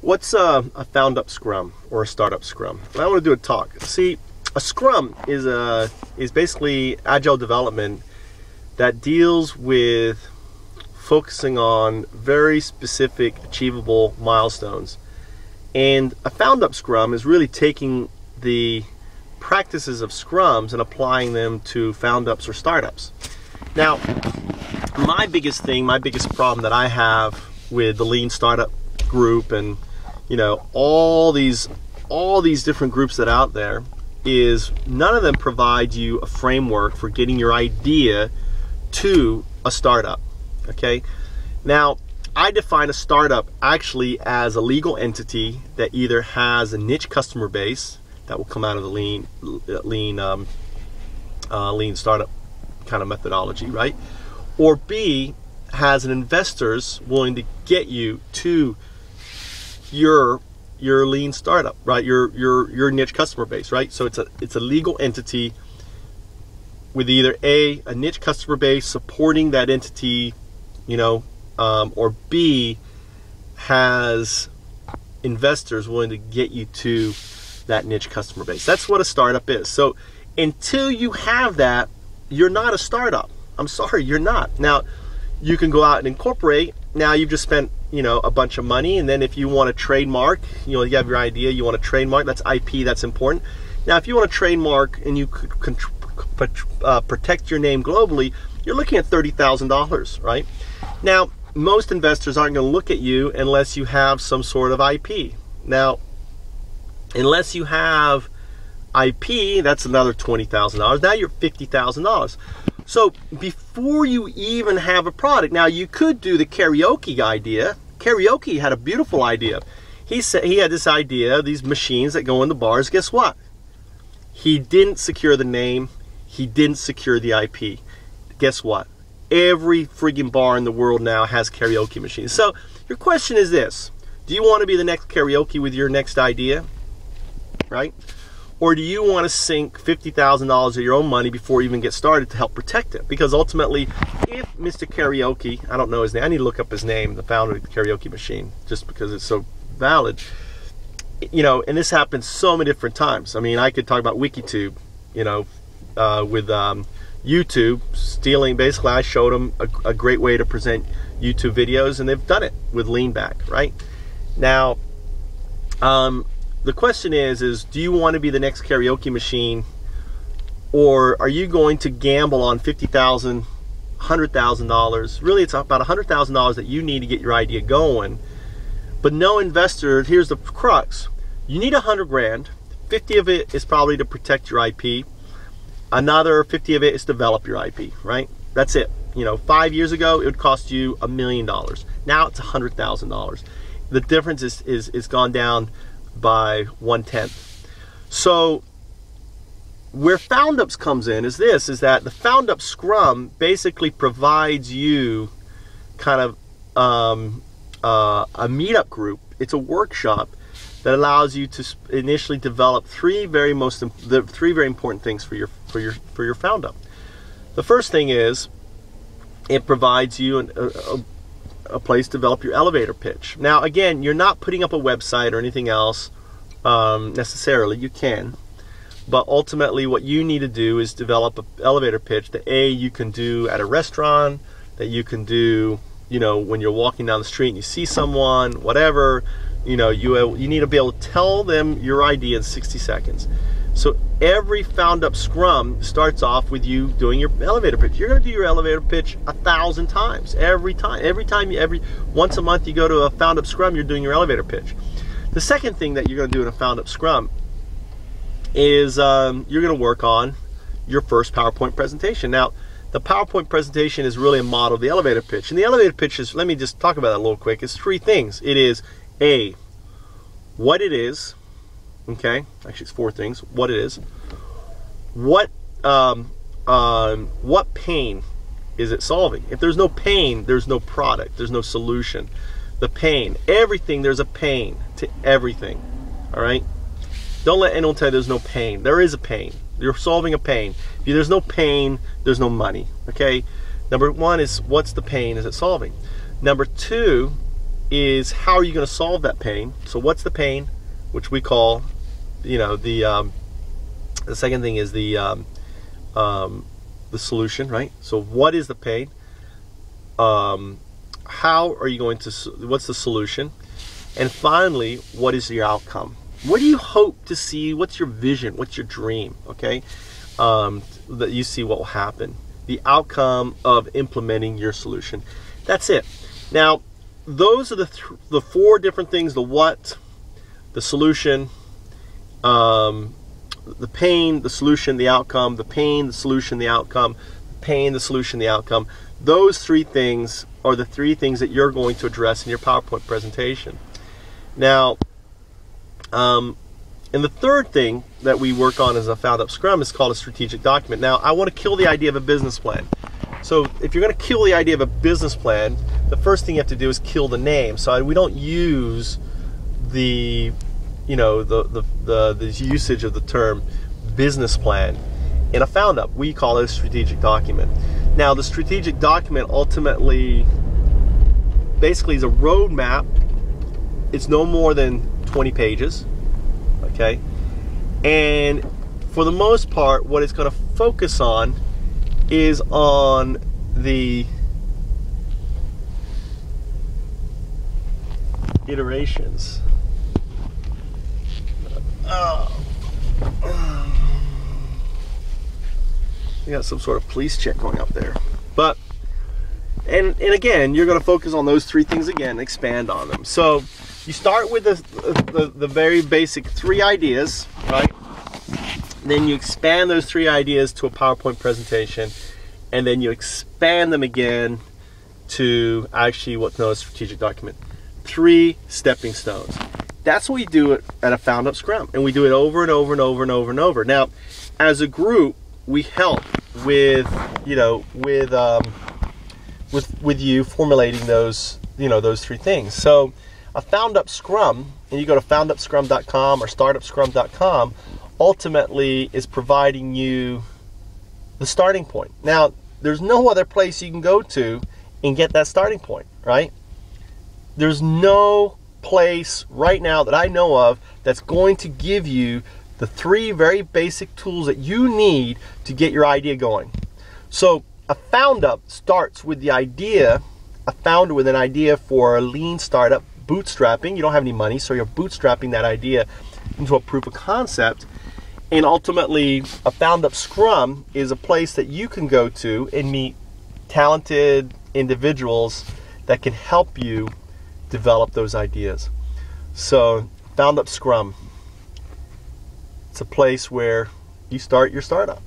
What's a Foundup Scrum or a startup Scrum? I want to do a talk. See, a Scrum is basically agile development that deals with focusing on very specific, achievable milestones. And a Foundup Scrum is really taking the practices of Scrums and applying them to Foundups or startups. Now, my biggest problem that I have with the lean startup group and all these different groups that are out there is none of them provide you a framework for getting your idea to a startup. Okay, now I define a startup actually as a legal entity that either has a niche customer base that will come out of the lean startup kind of methodology, right? Or B, has an investors willing to get you to your lean startup, right? Your niche customer base, right? So it's a legal entity with either a niche customer base supporting that entity, or B, has investors willing to get you to that niche customer base. That's what a startup is. So until you have that, you're not a startup. I'm sorry, you're not. Now, you can go out and incorporate. Now you've just spent, a bunch of money, and then if you want to trademark, you have your idea, you want to trademark, that's IP, that's important. Now, if you want to trademark and you could protect your name globally, you're looking at $30,000, right? Now, most investors aren't going to look at you unless you have some sort of IP. Now, unless you have IP, that's another $20,000. Now you're $50,000. So before you even have a product, now you could do the karaoke idea. Karaoke had a beautiful idea. He said he had this idea, these machines that go in the bars. Guess what? He didn't secure the name. He didn't secure the IP. Guess what? Every friggin' bar in the world now has karaoke machines. So your question is this: do you want to be the next karaoke with your next idea, right? Or do you want to sink $50,000 of your own money before you even get started to help protect it? Because ultimately, if Mr. Karaoke, I don't know his name, I need to look up his name, the founder of the karaoke machine, just because it's so valid. And this happens so many different times. I mean, I could talk about WikiTube, with YouTube stealing. Basically, I showed them a great way to present YouTube videos, and they've done it with leanback, right? Now, the question is do you want to be the next karaoke machine, or are you going to gamble on $50,000, $100,000? Really, it's about $100,000 that you need to get your idea going. But no investor, here's the crux. You need 100 grand. 50 of it is probably to protect your IP. Another 50 of it is develop your IP, right? That's it. 5 years ago, it would cost you $1 million. Now it's $100,000. The difference is gone down by 1/10. So where Foundups comes in is that the Foundup Scrum basically provides you kind of a meetup group. It's a workshop that allows you to initially develop three very important things for your Foundup. The first thing is it provides you a place to develop your elevator pitch. Now, again, you're not putting up a website or anything else necessarily. You can, but ultimately what you need to do is develop an elevator pitch that you can do at a restaurant, that you can do when you're walking down the street and you see someone, whatever. You need to be able to tell them your idea in 60 seconds. So every Foundup Scrum starts off with you doing your elevator pitch. You're going to do your elevator pitch 1,000 times. Every once a month you go to a Foundup Scrum, you're doing your elevator pitch. The second thing that you're going to do in a Foundup Scrum is you're going to work on your first PowerPoint presentation. Now, the PowerPoint presentation is really a model of the elevator pitch. And the elevator pitch is, let me just talk about that a little quick. It's three things. It is A, what it is. Okay, actually it's four things. What it is, what pain is it solving? If there's no pain, there's no product, there's no solution. The pain, everything, there's a pain to everything. All right, don't let anyone tell you there's no pain. There is a pain. You're solving a pain. If there's no pain, there's no money. Okay, number one is what's the pain is it solving? Number two is how are you going to solve that pain? So what's the pain, which we call, the second thing is the solution, right? So what is the pain? How are you going to, what's the solution? And finally, what is your outcome? What do you hope to see? What's your vision? What's your dream? Okay, that you see what will happen. The outcome of implementing your solution. That's it. Now, those are the four different things: the what, the solution, the pain, the solution, the outcome, the pain, the solution, the outcome, pain, the solution, the outcome. Those three things are the three things that you're going to address in your PowerPoint presentation. Now, and the third thing that we work on as a Foundup Scrum is called a strategic document. Now, I want to kill the idea of a business plan. So if you're going to kill the idea of a business plan, the first thing you have to do is kill the name. So we don't use the usage of the term business plan in a Foundup. We call it a strategic document. Now, the strategic document ultimately basically is a roadmap. It's no more than 20 pages, okay? And for the most part, what it's going to focus on is on the iterations. You got some sort of police check going up there. But, and again, you're going to focus on those three things again, expand on them. So you start with the very basic three ideas, right? Then you expand those three ideas to a PowerPoint presentation, and then you expand them again to actually what's known as strategic document. 3 stepping stones. That's what we do at a Foundup Scrum, and we do it over and over and over and over and over. Now, as a group, we help with with you formulating those those 3 things. So a Foundup Scrum, and you go to foundupscrum.com or startupscrum.com, ultimately is providing you the starting point. Now, there's no other place you can go to and get that starting point, right? There's no place right now that I know of that's going to give you the 3 very basic tools that you need to get your idea going. So a Foundup starts with the idea, a founder with an idea for a lean startup, bootstrapping. You don't have any money, so you're bootstrapping that idea into a proof of concept. And ultimately, a Foundup Scrum is a place that you can go to and meet talented individuals that can help you develop those ideas. So Foundup Scrum, it's a place where you start your startup.